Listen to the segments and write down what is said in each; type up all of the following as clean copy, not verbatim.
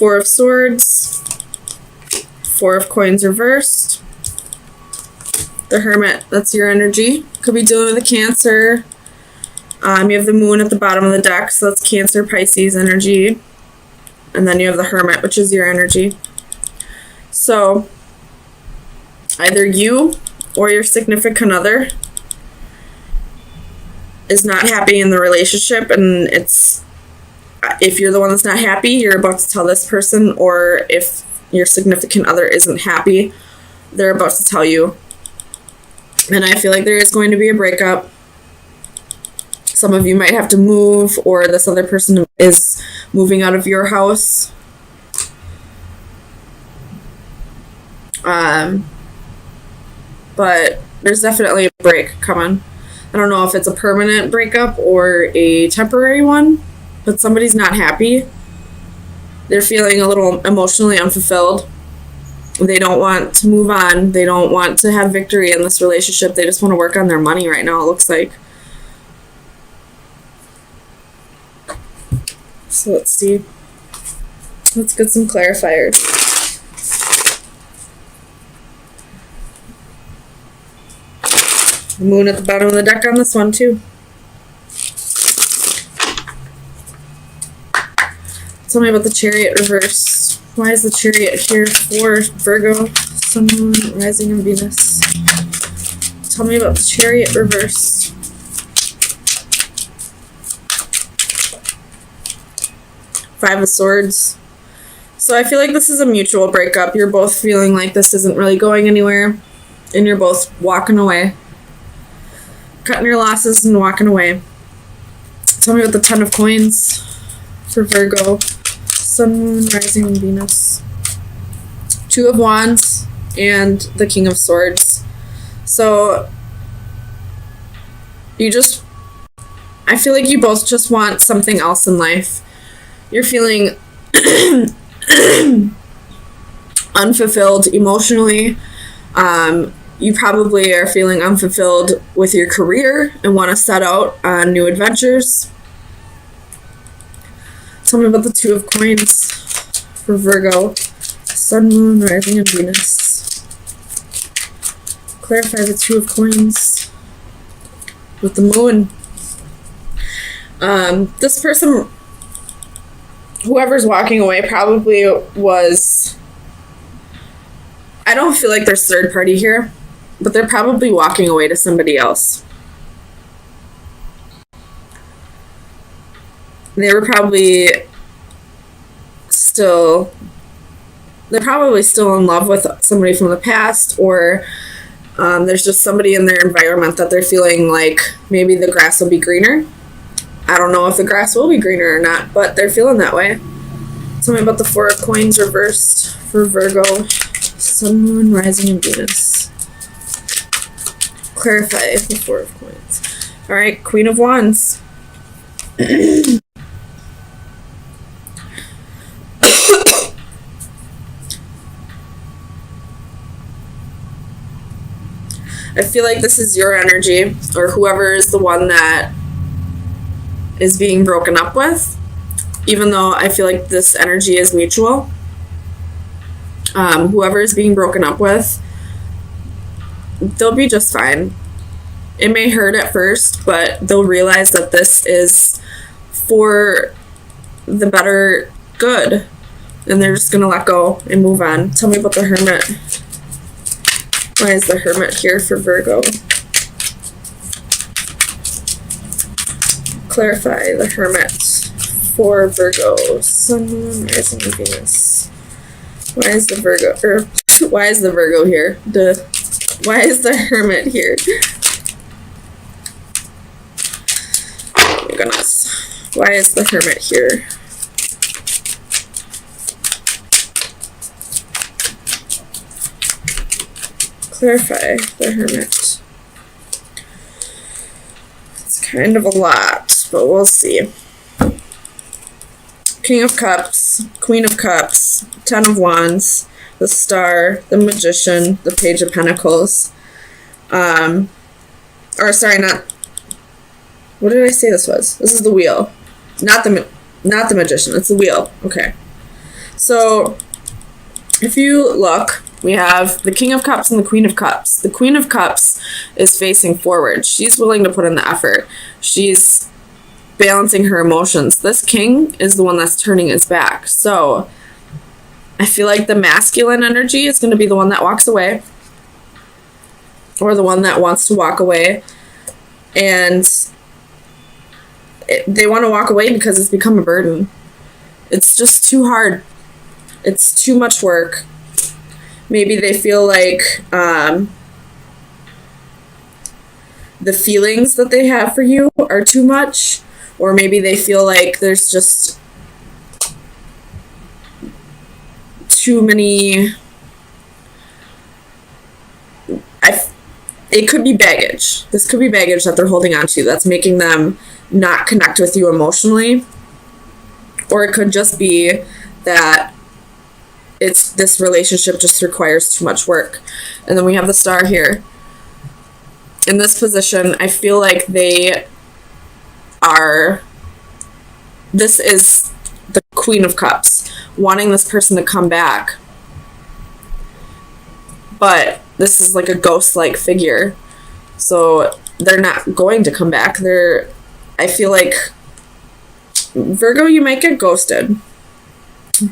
Four of Swords, Four of Coins reversed, the Hermit, that's your energy. Could be dealing with a Cancer. You have the Moon at the bottom of the deck, so that's Cancer, Pisces energy. And then you have the Hermit, which is your energy. So, either you or your significant other is not happy in the relationship, and if you're the one that's not happy, you're about to tell this person, or if your significant other isn't happy, they're about to tell you. And I feel like there is going to be a breakup. Some of you might have to move, or this other person is moving out of your house. But there's definitely a break coming. I don't know if it's a permanent breakup or a temporary one, but somebody's not happy. They're feeling a little emotionally unfulfilled. They don't want to move on. They don't want to have victory in this relationship. They just want to work on their money right now, it looks like. So let's see. Let's get some clarifiers. Moon at the bottom of the deck on this one too. Tell me about the Chariot reverse. Why is the Chariot here for Virgo, Sun, Moon, Rising, and Venus? Tell me about the Chariot reverse. Five of Swords. So I feel like this is a mutual breakup. You're both feeling like this isn't really going anywhere, and you're both walking away. Cutting your losses and walking away. Tell me about the Ten of Coins for Virgo, Sun, Moon, Rising, and Venus. Two of Wands and the King of Swords. So I feel like you both just want something else in life. You're feeling unfulfilled emotionally. You probably are feeling unfulfilled with your career and want to set out on new adventures. Tell me about the Two of Coins for Virgo, Sun, Moon, Rising, and Venus. Clarify the Two of Coins with the Moon. This person, whoever's walking away, probably was... I don't feel like there's third party here, but they're probably walking away to somebody else. They're probably still in love with somebody from the past, or there's just somebody in their environment that they're feeling like maybe the grass will be greener. I don't know if the grass will be greener or not, but they're feeling that way. Tell me about the Four of Coins reversed for Virgo, Sun, Moon, Rising, and Venus. Clarify the Four of Coins. All right, Queen of Wands. I feel like this is your energy, or whoever is the one that is being broken up with, even though I feel like this energy is mutual. Whoever is being broken up with, they'll be just fine. It may hurt at first, but they'll realize that this is for the better good, and they're just gonna let go and move on. Tell me about the Hermit. Why is the Hermit here for Virgo? Clarify the Hermit for Virgo, Sun, Moon, Rising, and Venus. Why is the Virgo here? Why is the Hermit here? Oh my goodness. Why is the Hermit here? Clarify the Hermit. It's kind of a lot, but we'll see. King of Cups, Queen of Cups, Ten of Wands, the Star, the Magician, the Page of Pentacles. What did I say this was? This is the Wheel. Not the Magician, it's the Wheel. Okay. So if you look, we have the King of Cups and the Queen of Cups. The Queen of Cups is facing forward. She's willing to put in the effort. She's balancing her emotions. This King is the one that's turning his back. So I feel like the masculine energy is going to be the one that walks away, or the one that wants to walk away. And they want to walk away because it's become a burden. It's just too hard. It's too much work. Maybe they feel like the feelings that they have for you are too much, or maybe they feel like there's just too many. It could be baggage. This could be baggage that they're holding on to that's making them not connect with you emotionally. Or it could just be that this relationship just requires too much work. And then we have the Star here. In this position, I feel like this is the Queen of Cups, wanting this person to come back. But this is like a ghost-like figure. So they're not going to come back. I feel like, Virgo, you might get ghosted.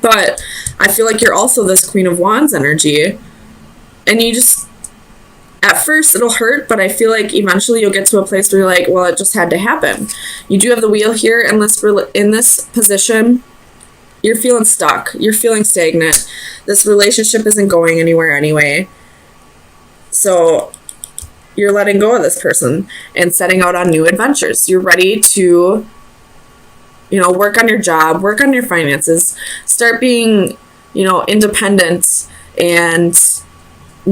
But I feel like you're also this Queen of Wands energy. And you just, at first it'll hurt, but I feel like eventually you'll get to a place where you're like, well, it just had to happen. You do have the Wheel here in this position. You're feeling stuck. You're feeling stagnant. This relationship isn't going anywhere anyway. So you're letting go of this person and setting out on new adventures. You're ready to, work on your job, work on your finances, start being, independent and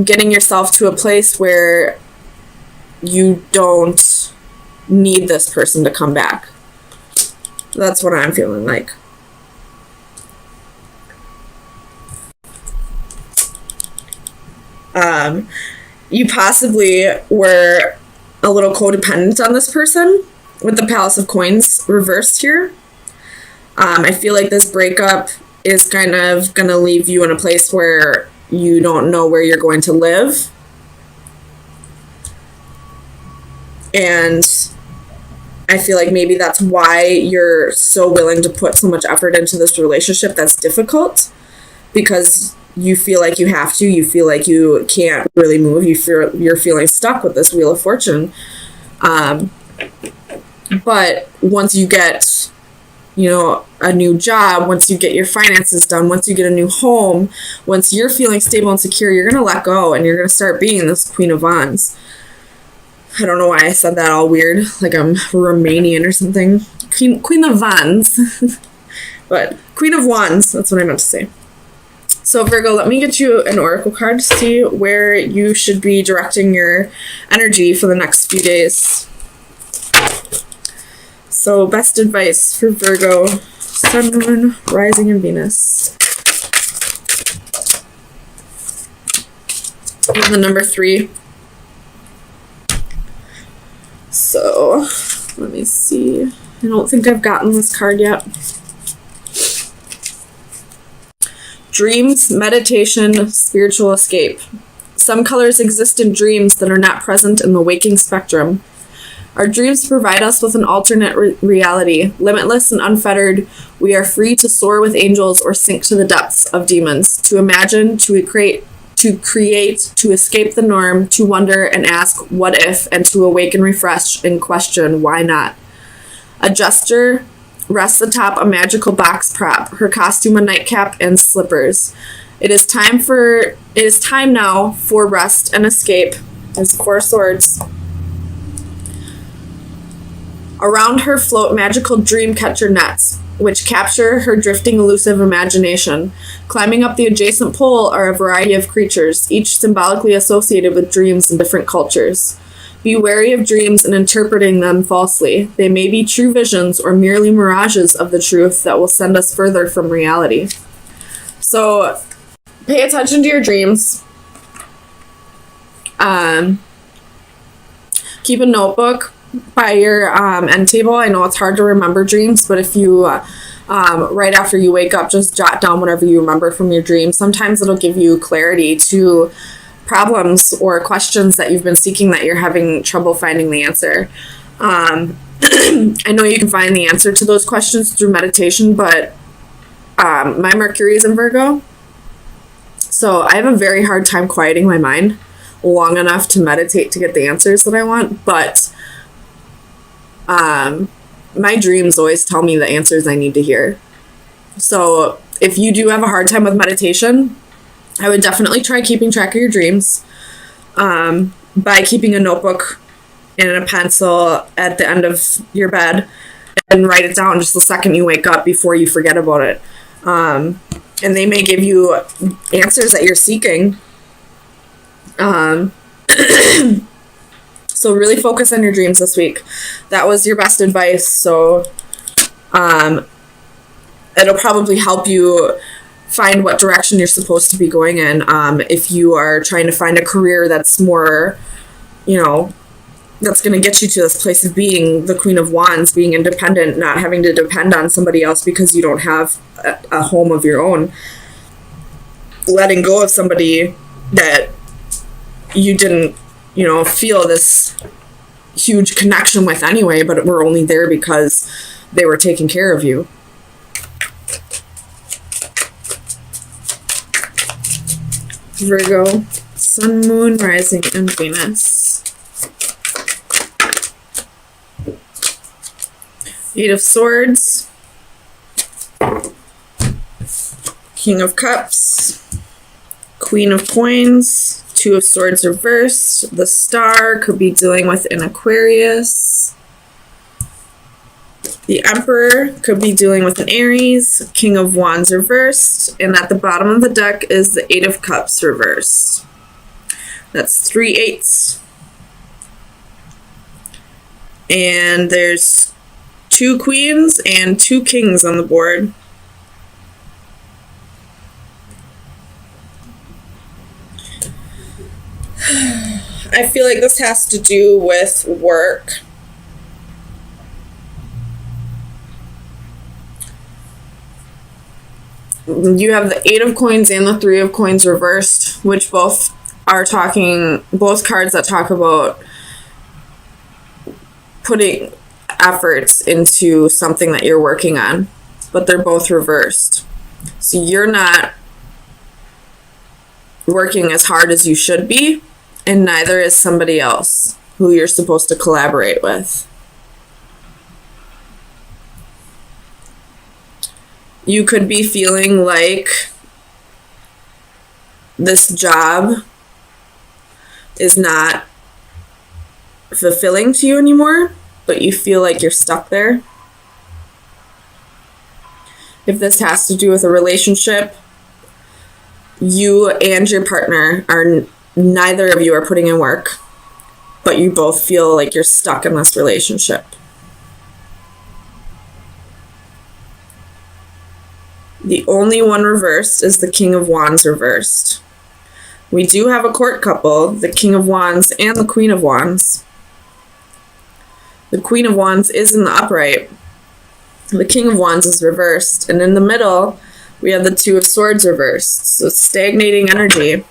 getting yourself to a place where you don't need this person to come back. That's what I'm feeling like. You possibly were a little codependent on this person with the Palace of Coins reversed here. I feel like this breakup is kind of going to leave you in a place where you don't know where you're going to live. And I feel like maybe that's why you're so willing to put so much effort into this relationship that's difficult, because you feel like you have to. You feel like you can't really move. You're feeling stuck with this Wheel of Fortune. But once you get, a new job, once you get your finances done, once you get a new home, once you're feeling stable and secure, you're going to let go and you're going to start being this Queen of Wands. I don't know why I said that all weird, like I'm Romanian or something. Queen of Wands. But Queen of Wands, that's what I meant to say. So Virgo, let me get you an oracle card to see where you should be directing your energy for the next few days. So best advice for Virgo, Sun, Moon, Rising, and Venus. And the number 3. So let me see. I don't think I've gotten this card yet. Dreams, meditation, spiritual escape. Some colors exist in dreams that are not present in the waking spectrum. Our dreams provide us with an alternate reality. Limitless and unfettered, we are free to soar with angels or sink to the depths of demons, to imagine, to create, to escape the norm, to wonder and ask what if, and to awaken, refresh, and question why not. A jester rests atop a magical box prop, her costume a nightcap and slippers. It is time now for rest and escape. There's 4 swords. Around her float magical dream catcher nets, which capture her drifting elusive imagination. Climbing up the adjacent pole are a variety of creatures, each symbolically associated with dreams in different cultures. Be wary of dreams and interpreting them falsely. They may be true visions or merely mirages of the truth that will send us further from reality. So, pay attention to your dreams. Keep a notebook by your end table. I know it's hard to remember dreams, but if you right after you wake up, just jot down whatever you remember from your dream. Sometimes it'll give you clarity to problems or questions that you've been seeking that you're having trouble finding the answer. I know you can find the answer to those questions through meditation, but my Mercury is in Virgo, so I have a very hard time quieting my mind long enough to meditate to get the answers that I want, but my dreams always tell me the answers I need to hear. So if you do have a hard time with meditation, I would definitely try keeping track of your dreams by keeping a notebook and a pencil at the end of your bed and write it down just the second you wake up before you forget about it. And they may give you answers that you're seeking. So really focus on your dreams this week. That was your best advice. So it'll probably help you find what direction you're supposed to be going in. If you are trying to find a career that's more, that's going to get you to this place of being the Queen of Wands, being independent, not having to depend on somebody else because you don't have a home of your own. Letting go of somebody that you didn't, feel this huge connection with anyway, but were only there because they were taking care of you. Virgo, Sun, Moon, Rising, and Venus. 8 of Swords, King of Cups, Queen of Coins, 2 of Swords reversed. The Star could be dealing with an Aquarius. The Emperor could be dealing with an Aries. King of Wands reversed. And at the bottom of the deck is the 8 of Cups reversed. That's 3 8s. And there's 2 Queens and 2 Kings on the board. I feel like this has to do with work. You have the 8 of Coins and the 3 of Coins reversed, which both cards that talk about putting efforts into something that you're working on, but they're both reversed. So you're not working as hard as you should be, and neither is somebody else who you're supposed to collaborate with. You could be feeling like this job is not fulfilling to you anymore, but you feel like you're stuck there. If this has to do with a relationship, you and your partner neither of you are putting in work, but you both feel like you're stuck in this relationship. The only one reversed is the King of Wands reversed. We do have a court couple, the King of Wands and the Queen of Wands. The Queen of Wands is in the upright. The King of Wands is reversed. And in the middle, we have the 2 of Swords reversed. So stagnating energy.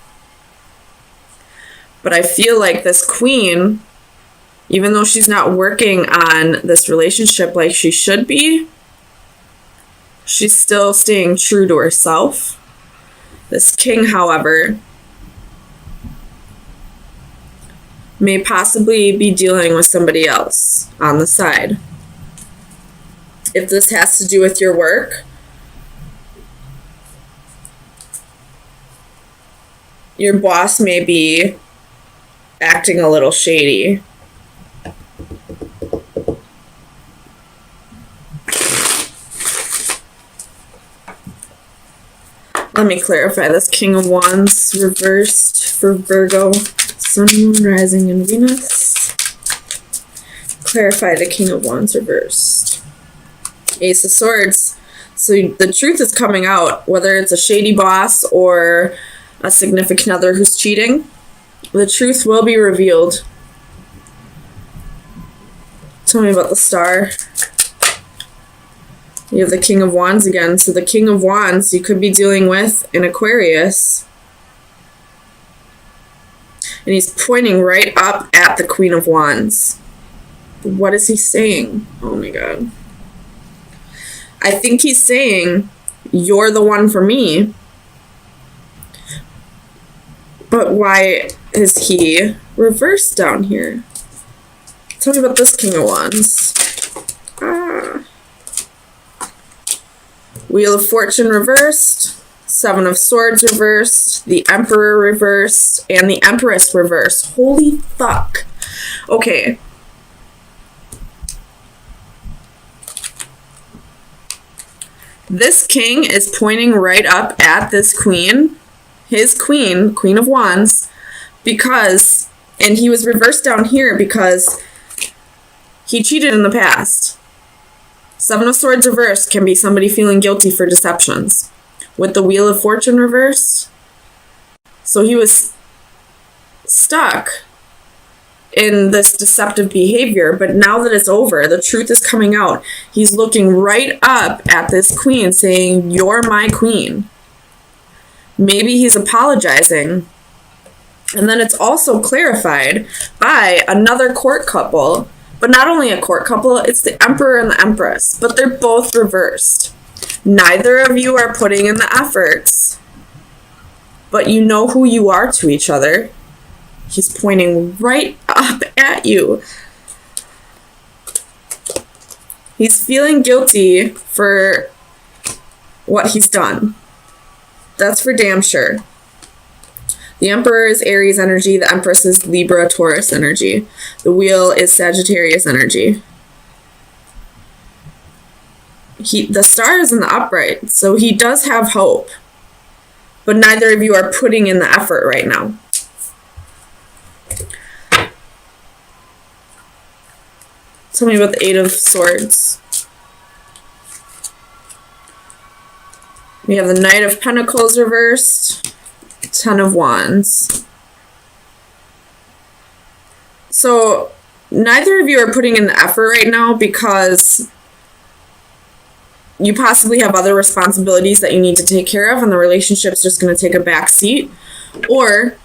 But I feel like this Queen, even though she's not working on this relationship like she should be, she's still staying true to herself. This King, however, may possibly be dealing with somebody else on the side. If this has to do with your work, your boss may be acting a little shady. Let me clarify this. King of Wands reversed for Virgo, Sun, Moon, Rising, and Venus. Clarify the King of Wands reversed. Ace of Swords. So the truth is coming out, whether it's a shady boss or a significant other who's cheating. The truth will be revealed. Tell me about the Star. You have the King of Wands again. So the King of Wands you could be dealing with an Aquarius. And he's pointing right up at the Queen of Wands. What is he saying? Oh my God. I think he's saying, you're the one for me. But why is he reversed down here? Tell me about this King of Wands. Wheel of Fortune reversed, Seven of Swords reversed, the Emperor reversed, and the Empress reversed. Holy fuck. Okay. This king is pointing right up at this queen, his queen, Queen of Wands, because, and he was reversed down here because he cheated in the past. Seven of Swords reversed can be somebody feeling guilty for deceptions. With the Wheel of Fortune reversed, so he was stuck in this deceptive behavior, but now that it's over, the truth is coming out. He's looking right up at this queen saying, you're my queen. Maybe he's apologizing. And then it's also clarified by another court couple. But not only a court couple, it's the Emperor and the Empress. But they're both reversed. Neither of you are putting in the efforts. But you know who you are to each other. He's pointing right up at you. He's feeling guilty for what he's done. That's for damn sure. The Emperor is Aries energy. The Empress is Libra, Taurus energy. The Wheel is Sagittarius energy. The star is in the upright, so he does have hope. But neither of you are putting in the effort right now. Tell me about the Eight of Swords. We have the Knight of Pentacles reversed. Ten of Wands. So neither of you are putting in the effort right now because you possibly have other responsibilities that you need to take care of and the relationship's just going to take a back seat. Or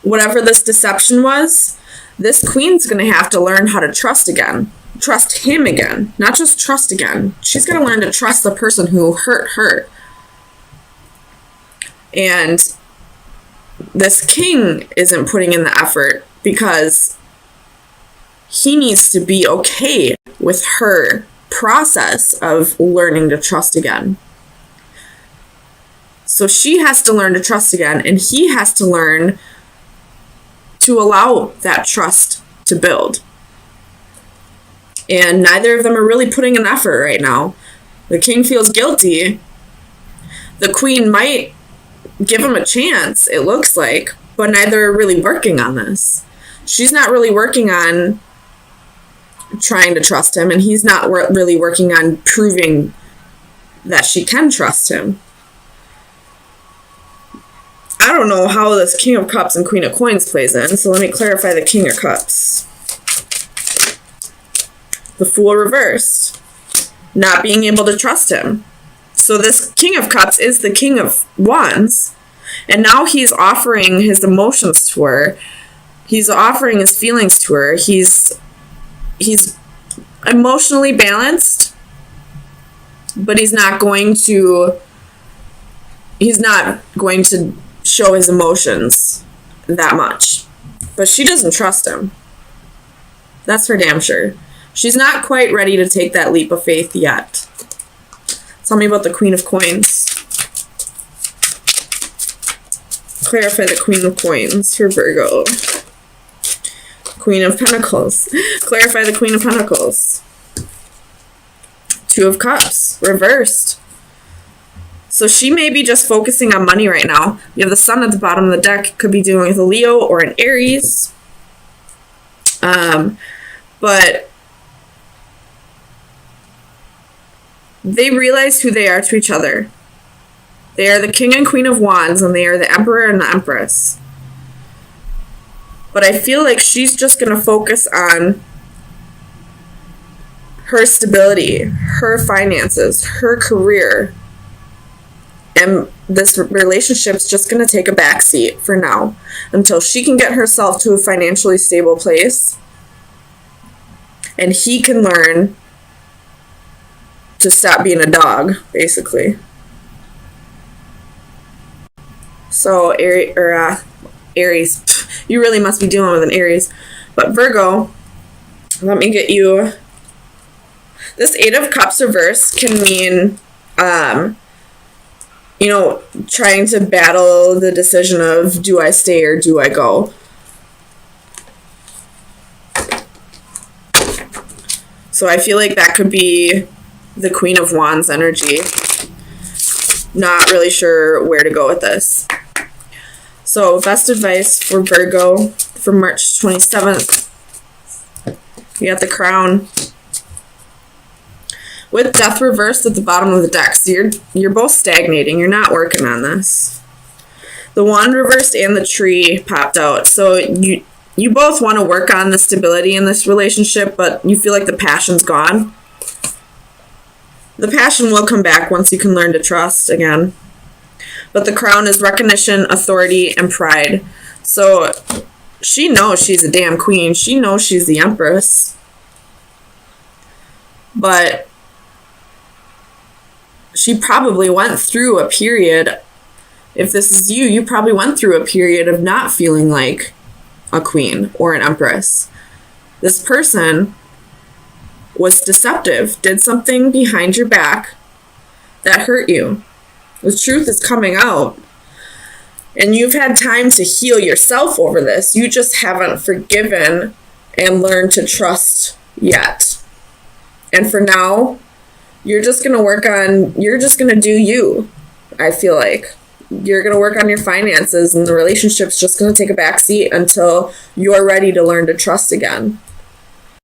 whatever this deception was, this queen's going to have to learn how to trust again. Trust him again. Not just trust again. She's going to learn to trust the person who hurt her. And this king isn't putting in the effort because he needs to be okay with her process of learning to trust again. So she has to learn to trust again, and he has to learn to allow that trust to build. And neither of them are really putting in effort right now. The king feels guilty. The queen might give him a chance, it looks like, but neither are really working on this. She's not really working on trying to trust him, and he's not really working on proving that she can trust him. I don't know how this King of Cups and Queen of Coins plays in, so let me clarify the King of Cups. The Fool reversed. Not being able to trust him. So this King of Cups is the King of Wands, and now he's offering his emotions to her. He's offering his feelings to her. He's emotionally balanced, but he's not going to show his emotions that much. But she doesn't trust him. That's for damn sure. She's not quite ready to take that leap of faith yet. Tell me about the Queen of Coins. Clarify the Queen of Coins for Virgo. Queen of Pentacles. Clarify the Queen of Pentacles. Two of Cups. Reversed. So she may be just focusing on money right now. You have the Sun at the bottom of the deck. Could be dealing with a Leo or an Aries. But they realize who they are to each other. They are the King and Queen of Wands, and they are the Emperor and the Empress. But I feel like she's just going to focus on her stability, her finances, her career. And this relationship's just going to take a backseat for now until she can get herself to a financially stable place and he can learn to stop being a dog, basically. So, Aries, you really must be dealing with an Aries. But Virgo, let me get you. This Eight of Cups reverse can mean, trying to battle the decision of do I stay or do I go. So I feel like that could be the Queen of Wands energy. Not really sure where to go with this. So best advice for Virgo for March 27th. You got the Crown. With Death reversed at the bottom of the deck, so you're both stagnating. You're not working on this. The Wand reversed and the Tree popped out. So you both want to work on the stability in this relationship, but you feel like the passion's gone. The passion will come back once you can learn to trust again. But the Crown is recognition, authority, and pride. So she knows she's a damn queen. She knows she's the Empress. But she probably went through a period, if this is you, you probably went through a period of not feeling like a queen or an empress. This person was deceptive, did something behind your back that hurt you. The truth is coming out. And you've had time to heal yourself over this. You just haven't forgiven and learned to trust yet. And for now, you're just going to do you, I feel like. You're going to work on your finances and the relationship's just going to take a back seat until you're ready to learn to trust again.